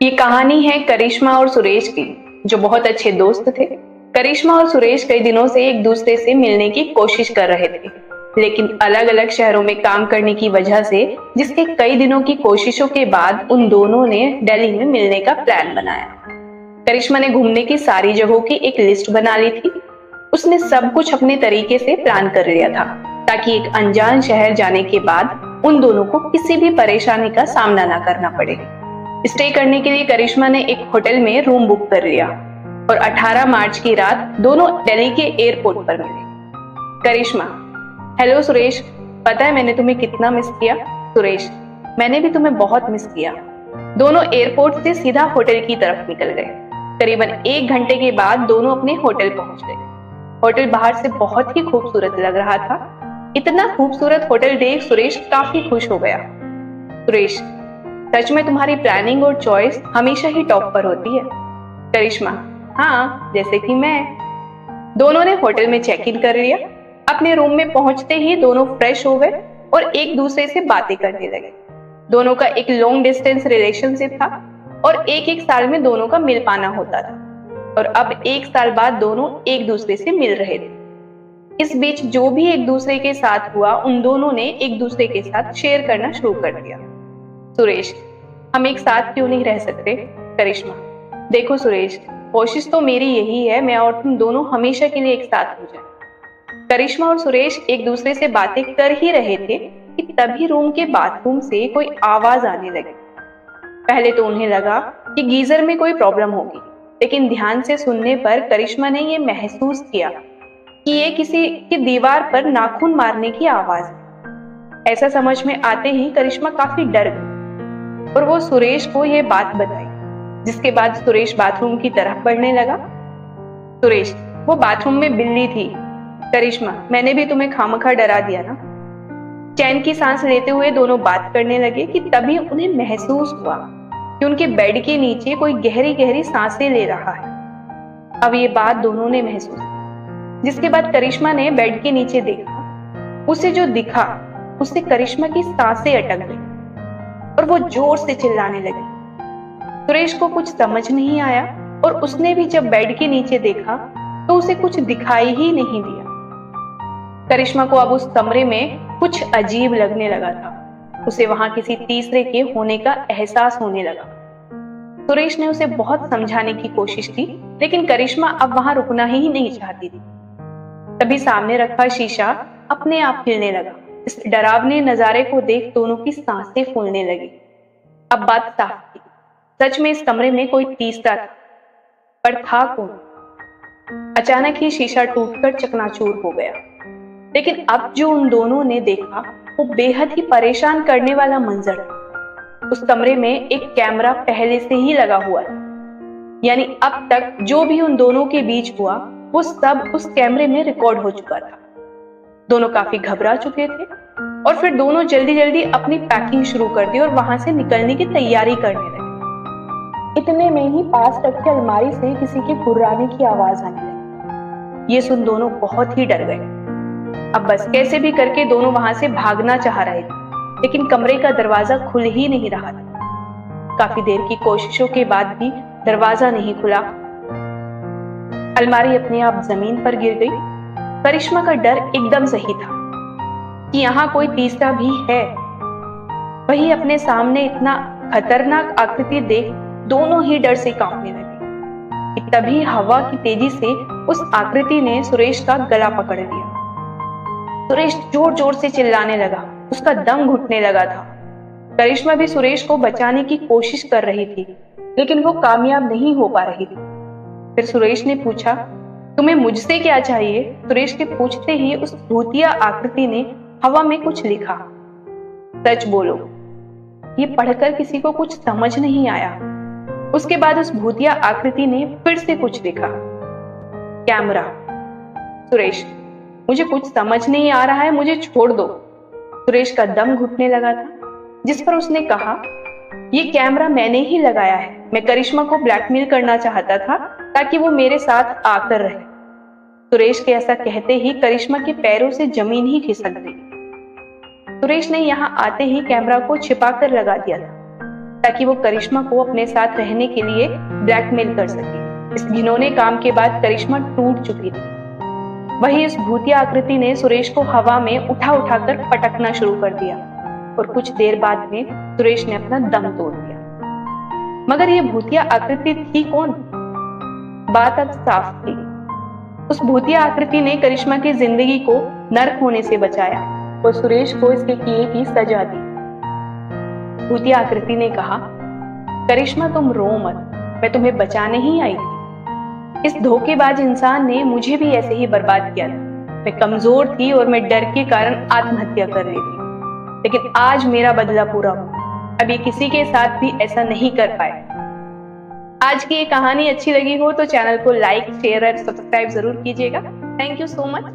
ये कहानी है करिश्मा और सुरेश की, जो बहुत अच्छे दोस्त थे। करिश्मा और सुरेश कई दिनों से एक दूसरे से मिलने की कोशिश कर रहे थे, लेकिन अलग अलग शहरों में काम करने की वजह से जिसके कई दिनों की कोशिशों के बाद उन दोनों ने दिल्ली में मिलने का प्लान बनाया। करिश्मा ने घूमने की सारी जगहों की एक लिस्ट बना ली थी। उसने सब कुछ अपने तरीके से प्लान कर लिया था, ताकि एक अनजान शहर जाने के बाद उन दोनों को किसी भी परेशानी का सामना ना करना पड़े। स्टे करने के लिए करिश्मा ने एक होटल में रूम बुक कर लिया और 18 मार्च की रात दोनों दिल्ली के एयरपोर्ट पर मिले। करिश्मा: हेलो सुरेश, पता है मैंने तुम्हें कितना मिस किया। सुरेश: मैंने भी तुम्हें बहुत मिस किया। दोनों एयरपोर्ट से सीधा होटल की तरफ निकल गए। करीबन 1 घंटे के बाद दोनों अपने होटल पहुंच गए। होटल बाहर से बहुत ही खूबसूरत लग रहा था। इतना खूबसूरत होटल देख सुरेश काफी खुश हो गया। सुरेश: सच में तुम्हारी प्लानिंग और चॉइस हमेशा ही टॉप पर होती है। करिश्मा: हाँ, जैसे कि मैं। दोनों ने होटल में चेक इन कर लिया। अपने रूम में पहुंचते ही दोनों फ्रेश हो गए और एक दूसरे से बातें करने लगे। दोनों का एक लॉन्ग डिस्टेंस रिलेशनशिप था और एक साल में दोनों का मिल पाना होता था, और अब 1 साल बाद दोनों एक दूसरे से मिल रहे थे। इस बीच जो भी एक दूसरे के साथ हुआ, उन दोनों ने एक दूसरे के साथ शेयर करना शुरू कर दिया। सुरेश: हम एक साथ क्यों नहीं रह सकते। करिश्मा: देखो सुरेश, कोशिश तो मेरी यही है, मैं और तुम दोनों हमेशा के लिए एक साथ हो जाएं। करिश्मा और सुरेश एक दूसरे से बातें कर ही रहे थे कि तभी रूम के बाथरूम से कोई आवाज आने लगी। पहले तो उन्हें लगा कि गीजर में कोई प्रॉब्लम होगी, लेकिन ध्यान से सुनने पर करिश्मा ने यह महसूस किया कि ये किसी की दीवार पर नाखून मारने की आवाज है। ऐसा समझ में आते ही करिश्मा काफी डर गई और वो सुरेश को यह बात बताई, जिसके बाद सुरेश बाथरूम की तरफ बढ़ने लगा। सुरेश: वो बाथरूम में बिल्ली थी। करिश्मा: मैंने भी तुम्हें खामखा डरा दिया ना। चैन की सांस लेते हुए दोनों बात करने लगे कि तभी उन्हें महसूस हुआ कि उनके बेड के नीचे कोई गहरी गहरी सांसें ले रहा है। अब ये बात दोनों ने महसूस की, जिसके बाद करिश्मा ने बेड के नीचे देखा। उसे जो दिखा उससे करिश्मा की सांसें अटक गई और वो जोर से चिल्लाने लगी। सुरेश को कुछ समझ नहीं आया और उसने भी जब बेड के नीचे देखा तो उसे कुछ दिखाई ही नहीं दिया। करिश्मा को अब उस कमरे में कुछ अजीब लगने लगा था। उसे वहां किसी तीसरे के होने का एहसास होने लगा। सुरेश ने उसे बहुत समझाने की कोशिश की, लेकिन करिश्मा अब वहां रुकना ही नहीं चाहती थी। तभी सामने रखा शीशा अपने आप हिलने लगा। इस डरावने नजारे को देख दोनों की सांसें फूलने लगी। अब बात साफ थी, सच में इस कमरे में कोई तीसरा था, पर था कौन। अचानक ही शीशा टूटकर चकनाचूर हो गया, लेकिन अब जो उन दोनों ने देखा वो बेहद ही परेशान करने वाला मंजर था। उस कमरे में एक कैमरा पहले से ही लगा हुआ था, यानी अब तक जो भी उन दोनों के बीच हुआ वो सब उस कैमरे में रिकॉर्ड हो चुका था। दोनों काफी घबरा चुके थे और फिर दोनों जल्दी जल्दी अपनी पैकिंग शुरू कर दी और वहां से निकलने की तैयारी करने लगे। इतने में ही पास रखी अलमारी से किसी के गुर्राने की आवाज आने लगी। ये सुन दोनों बहुत ही डर गए। अब बस कैसे भी करके दोनों वहां से भागना चाह रहे थे, लेकिन कमरे का दरवाजा खुल ही नहीं रहा था। काफी देर की कोशिशों के बाद भी दरवाजा नहीं खुला। अलमारी अपने आप जमीन पर गिर गई। करिश्मा का डर एकदम सही था कि यहाँ कोई तीसरा भी है। वही अपने सामने इतना खतरनाक आकृति देख दोनों ही डर से कांपने लगे। तभी हवा की तेजी से उस आकृति ने सुरेश का गला पकड़ लिया। सुरेश जोर जोर से चिल्लाने लगा, उसका दम घुटने लगा था। करिश्मा भी सुरेश को बचाने की कोशिश कर रही थी, लेकिन वो कामयाब नहीं हो पा रही थी। फिर सुरेश ने पूछा, तुम्हें मुझसे क्या चाहिए। सुरेश के पूछते ही उस भूतिया आकृति ने हवा में कुछ लिखा। सच बोलो। ये पढ़कर किसी को कुछ समझ नहीं आया। उसके बाद उस भूतिया आकृति ने फिर से कुछ लिखा। कैमरा। सुरेश: मुझे कुछ समझ नहीं आ रहा है, मुझे छोड़ दो। सुरेश का दम घुटने लगा था, जिस पर उसने कहा, ये कैमरा मैंने ही लगाया है। मैं करिश्मा को ब्लैकमेल करना चाहता था ताकि वो मेरे साथ आकर रहे। सुरेश के ऐसा कहते ही करिश्मा के पैरों से जमीन ही खिसक गई। सुरेश ने यहाँ आते ही कैमरा को छिपा कर लगा दिया था। ताकि वो करिश्मा को अपने साथ रहने के लिए ब्लैकमेल कर सके। इस घिनौने काम के बाद करिश्मा टूट चुकी थी। वही इस भूतिया आकृति ने सुरेश को हवा में उठा उठाकर पटकना शुरू कर दिया और कुछ देर बाद में सुरेश ने अपना दम तोड़ दिया। मगर ये भूतिया आकृति थी कौन? बात अब साफ थी। उस भूतिया आकृति ने करिश्मा की जिंदगी को नर्क होने से बचाया और सुरेश को इसके किए की सजा दी। भूतिया आकृति ने कहा, करिश्मा तुम रो मत, मैं तुम्हें बचाने ही आई थी। इस धोखेबाज इंसान ने मुझे भी ऐसे ही बर्बाद किया था। मैं कमजोर थी और मैं डर के कारण आत्महत्या कर रही थी, लेकिन आज मेरा बदला पूरा हुआ। अब ये किसी के साथ भी ऐसा नहीं कर पाए। आज की ये कहानी अच्छी लगी हो तो चैनल को लाइक, शेयर और सब्सक्राइब जरूर कीजिएगा। Thank you so much.